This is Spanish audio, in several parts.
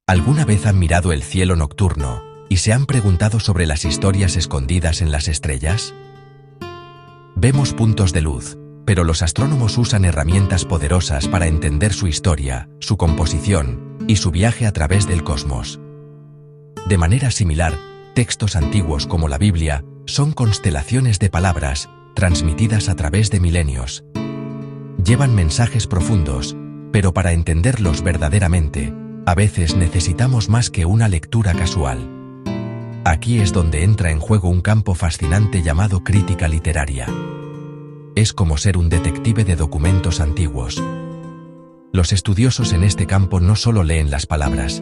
¿Alguna vez han mirado el cielo nocturno y se han preguntado sobre las historias escondidas en las estrellas? Vemos puntos de luz, pero los astrónomos usan herramientas poderosas para entender su historia, su composición y su viaje a través del cosmos. De manera similar, textos antiguos como la Biblia son constelaciones de palabras transmitidas a través de milenios. Llevan mensajes profundos, pero para entenderlos verdaderamente, a veces necesitamos más que una lectura casual. Aquí es donde entra en juego un campo fascinante llamado crítica literaria. Es como ser un detective de documentos antiguos. Los estudiosos en este campo no solo leen las palabras,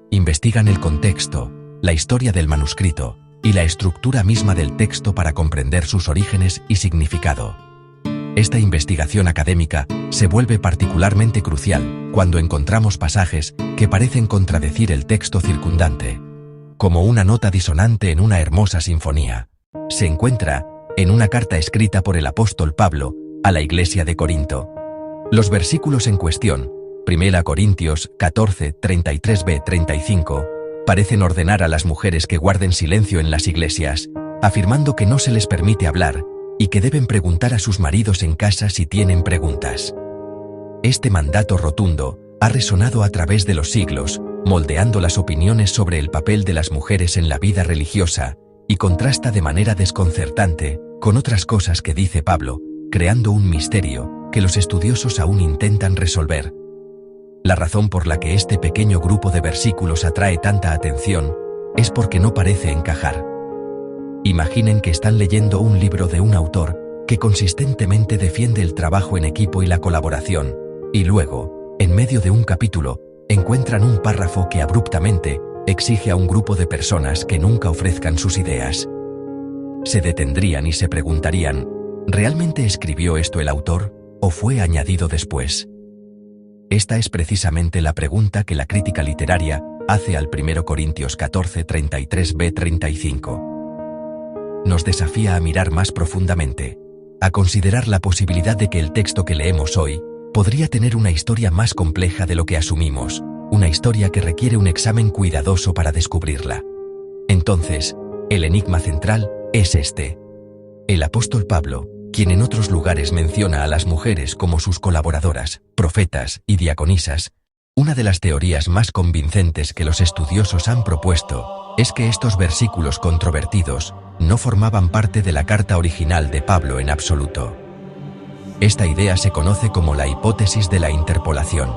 investigan el contexto, la historia del manuscrito y la estructura misma del texto para comprender sus orígenes y significado. Esta investigación académica se vuelve particularmente crucial cuando encontramos pasajes que parecen contradecir el texto circundante, como una nota disonante en una hermosa sinfonía. Se encuentra en una carta escrita por el apóstol Pablo a la iglesia de Corinto. Los versículos en cuestión, 1 Corintios 14, 33b-35, parecen ordenar a las mujeres que guarden silencio en las iglesias, afirmando que no se les permite hablar y que deben preguntar a sus maridos en casa si tienen preguntas. Este mandato rotundo ha resonado a través de los siglos, moldeando las opiniones sobre el papel de las mujeres en la vida religiosa, y contrasta de manera desconcertante con otras cosas que dice Pablo, creando un misterio que los estudiosos aún intentan resolver. La razón por la que este pequeño grupo de versículos atrae tanta atención es porque no parece encajar. Imaginen que están leyendo un libro de un autor que consistentemente defiende el trabajo en equipo y la colaboración, y luego, en medio de un capítulo, encuentran un párrafo que abruptamente exige a un grupo de personas que nunca ofrezcan sus ideas. Se detendrían y se preguntarían, ¿realmente escribió esto el autor, o fue añadido después? Esta es precisamente la pregunta que la crítica literaria hace al 1 Corintios 14, 33b-35. Nos desafía a mirar más profundamente, a considerar la posibilidad de que el texto que leemos hoy podría tener una historia más compleja de lo que asumimos, una historia que requiere un examen cuidadoso para descubrirla. Entonces, el enigma central es este. El apóstol Pablo, quien en otros lugares menciona a las mujeres como sus colaboradoras, profetas y diaconisas, una de las teorías más convincentes que los estudiosos han propuesto es que estos versículos controvertidos no formaban parte de la carta original de Pablo en absoluto. Esta idea se conoce como la hipótesis de la interpolación.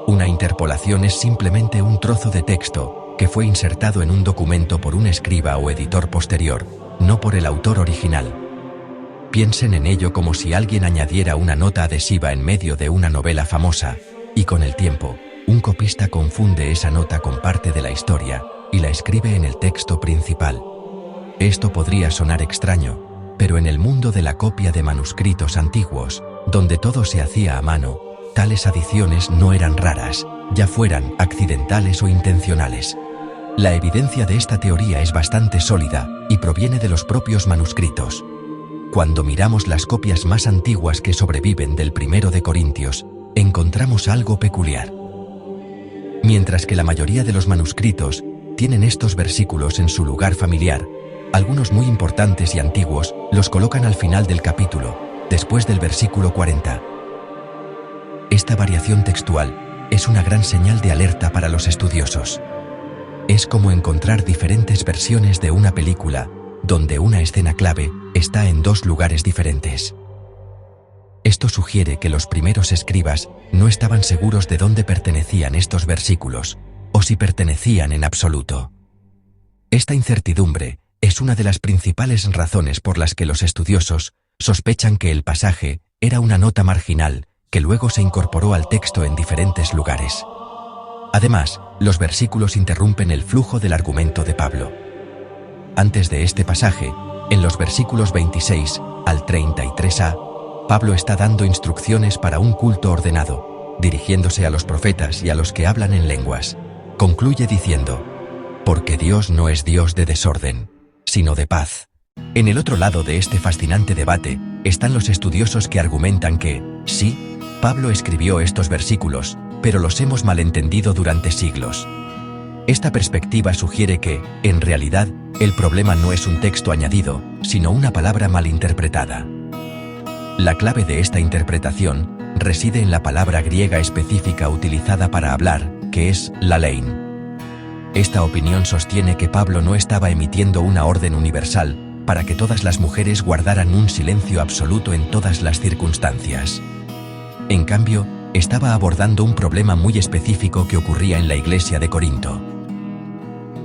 Una interpolación es simplemente un trozo de texto que fue insertado en un documento por un escriba o editor posterior, no por el autor original. Piensen en ello como si alguien añadiera una nota adhesiva en medio de una novela famosa, y con el tiempo, un copista confunde esa nota con parte de la historia y la escribe en el texto principal. Esto podría sonar extraño, pero en el mundo de la copia de manuscritos antiguos, donde todo se hacía a mano, tales adiciones no eran raras, ya fueran accidentales o intencionales. La evidencia de esta teoría es bastante sólida y proviene de los propios manuscritos. Cuando miramos las copias más antiguas que sobreviven del 1 de Corintios, encontramos algo peculiar. Mientras que la mayoría de los manuscritos tienen estos versículos en su lugar familiar, algunos muy importantes y antiguos los colocan al final del capítulo, después del versículo 40. Esta variación textual es una gran señal de alerta para los estudiosos. Es como encontrar diferentes versiones de una película, donde una escena clave está en dos lugares diferentes. Esto sugiere que los primeros escribas no estaban seguros de dónde pertenecían estos versículos, o si pertenecían en absoluto. Esta incertidumbre es una de las principales razones por las que los estudiosos sospechan que el pasaje era una nota marginal que luego se incorporó al texto en diferentes lugares. Además, los versículos interrumpen el flujo del argumento de Pablo. Antes de este pasaje, en los versículos 26 al 33a, Pablo está dando instrucciones para un culto ordenado, dirigiéndose a los profetas y a los que hablan en lenguas. Concluye diciendo, «Porque Dios no es Dios de desorden, sino de paz». En el otro lado de este fascinante debate están los estudiosos que argumentan que, sí, Pablo escribió estos versículos, pero los hemos malentendido durante siglos. Esta perspectiva sugiere que, en realidad, el problema no es un texto añadido, sino una palabra malinterpretada. La clave de esta interpretación reside en la palabra griega específica utilizada para hablar, que es lalein. Esta opinión sostiene que Pablo no estaba emitiendo una orden universal para que todas las mujeres guardaran un silencio absoluto en todas las circunstancias. En cambio, estaba abordando un problema muy específico que ocurría en la iglesia de Corinto.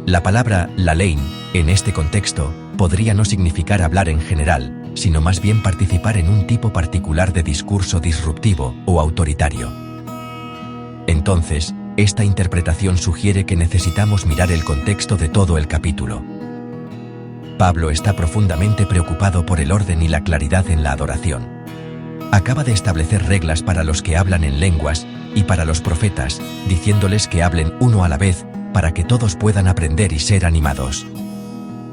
La palabra lalein, en este contexto, podría no significar hablar en general, sino más bien participar en un tipo particular de discurso disruptivo o autoritario. Entonces, esta interpretación sugiere que necesitamos mirar el contexto de todo el capítulo. Pablo está profundamente preocupado por el orden y la claridad en la adoración. Acaba de establecer reglas para los que hablan en lenguas y para los profetas, diciéndoles que hablen uno a la vez para que todos puedan aprender y ser animados.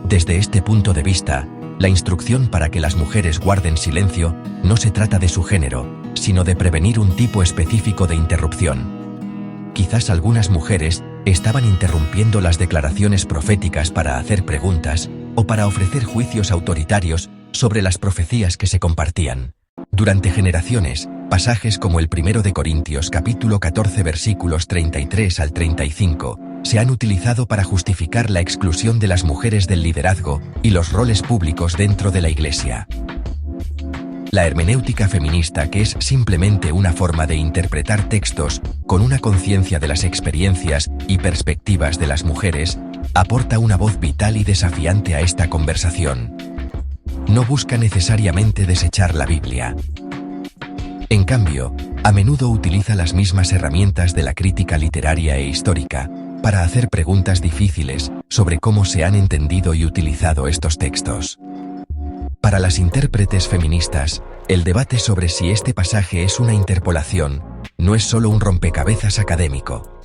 Desde este punto de vista, la instrucción para que las mujeres guarden silencio no se trata de su género, sino de prevenir un tipo específico de interrupción. Quizás algunas mujeres estaban interrumpiendo las declaraciones proféticas para hacer preguntas o para ofrecer juicios autoritarios sobre las profecías que se compartían. Durante generaciones, pasajes como el 1 de Corintios capítulo 14 versículos 33 al 35 se han utilizado para justificar la exclusión de las mujeres del liderazgo y los roles públicos dentro de la iglesia. La hermenéutica feminista, que es simplemente una forma de interpretar textos con una conciencia de las experiencias y perspectivas de las mujeres, aporta una voz vital y desafiante a esta conversación. No busca necesariamente desechar la Biblia. En cambio, a menudo utiliza las mismas herramientas de la crítica literaria e histórica para hacer preguntas difíciles sobre cómo se han entendido y utilizado estos textos. Para las intérpretes feministas, el debate sobre si este pasaje es una interpolación no es solo un rompecabezas académico.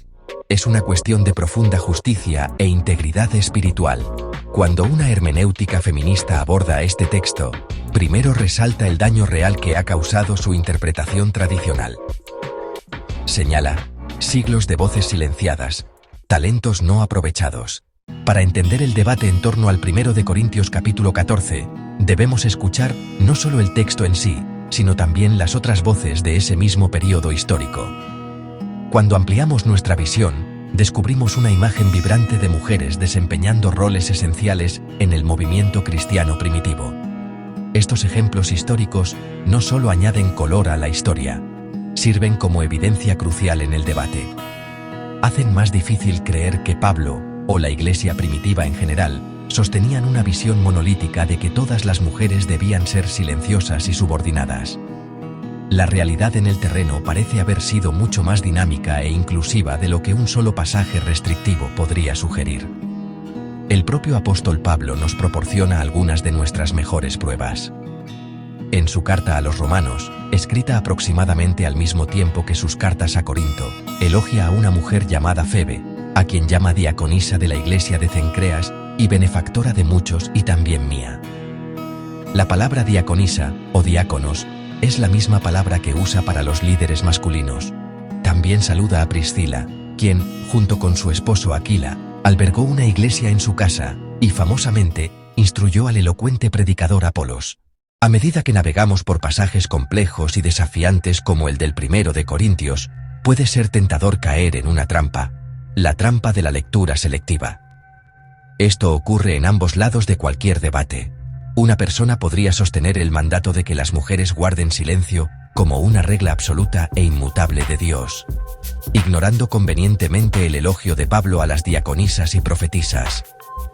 Es una cuestión de profunda justicia e integridad espiritual. Cuando una hermenéutica feminista aborda este texto, primero resalta el daño real que ha causado su interpretación tradicional. Señala, siglos de voces silenciadas, talentos no aprovechados. Para entender el debate en torno al 1 de Corintios capítulo 14, debemos escuchar no solo el texto en sí, sino también las otras voces de ese mismo periodo histórico. Cuando ampliamos nuestra visión, descubrimos una imagen vibrante de mujeres desempeñando roles esenciales en el movimiento cristiano primitivo. Estos ejemplos históricos no solo añaden color a la historia, sirven como evidencia crucial en el debate. Hacen más difícil creer que Pablo, o la iglesia primitiva en general, sostenían una visión monolítica de que todas las mujeres debían ser silenciosas y subordinadas. La realidad en el terreno parece haber sido mucho más dinámica e inclusiva de lo que un solo pasaje restrictivo podría sugerir. El propio apóstol Pablo nos proporciona algunas de nuestras mejores pruebas. En su carta a los Romanos, escrita aproximadamente al mismo tiempo que sus cartas a Corinto, elogia a una mujer llamada Febe, a quien llama diaconisa de la iglesia de Cencreas y benefactora de muchos y también mía. La palabra diaconisa, o diáconos, es la misma palabra que usa para los líderes masculinos. También saluda a Priscila, quien, junto con su esposo Aquila, albergó una iglesia en su casa y famosamente instruyó al elocuente predicador Apolos. A medida que navegamos por pasajes complejos y desafiantes como el del 1 de Corintios, puede ser tentador caer en una trampa, la trampa de la lectura selectiva. Esto ocurre en ambos lados de cualquier debate. Una persona podría sostener el mandato de que las mujeres guarden silencio como una regla absoluta e inmutable de Dios, ignorando convenientemente el elogio de Pablo a las diaconisas y profetisas.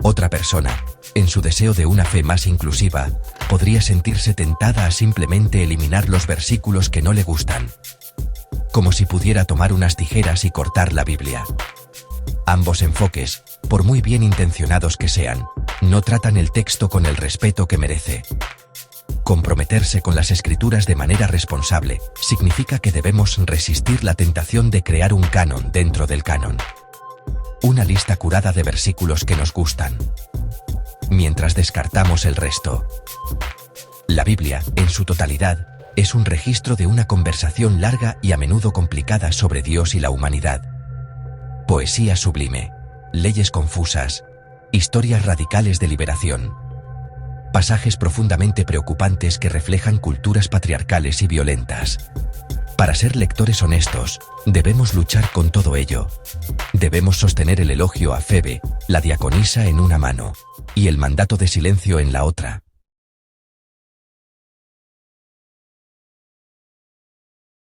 Otra persona, en su deseo de una fe más inclusiva, podría sentirse tentada a simplemente eliminar los versículos que no le gustan, como si pudiera tomar unas tijeras y cortar la Biblia. Ambos enfoques, por muy bien intencionados que sean, no tratan el texto con el respeto que merece. Comprometerse con las Escrituras de manera responsable significa que debemos resistir la tentación de crear un canon dentro del canon. Una lista curada de versículos que nos gustan, mientras descartamos el resto. La Biblia, en su totalidad, Es un registro de una conversación larga y a menudo complicada sobre Dios y la humanidad. Poesía sublime, leyes confusas, historias radicales de liberación. Pasajes profundamente preocupantes que reflejan culturas patriarcales y violentas. Para ser lectores honestos, debemos luchar con todo ello. Debemos sostener el elogio a Febe, la diaconisa en una mano, y el mandato de silencio en la otra.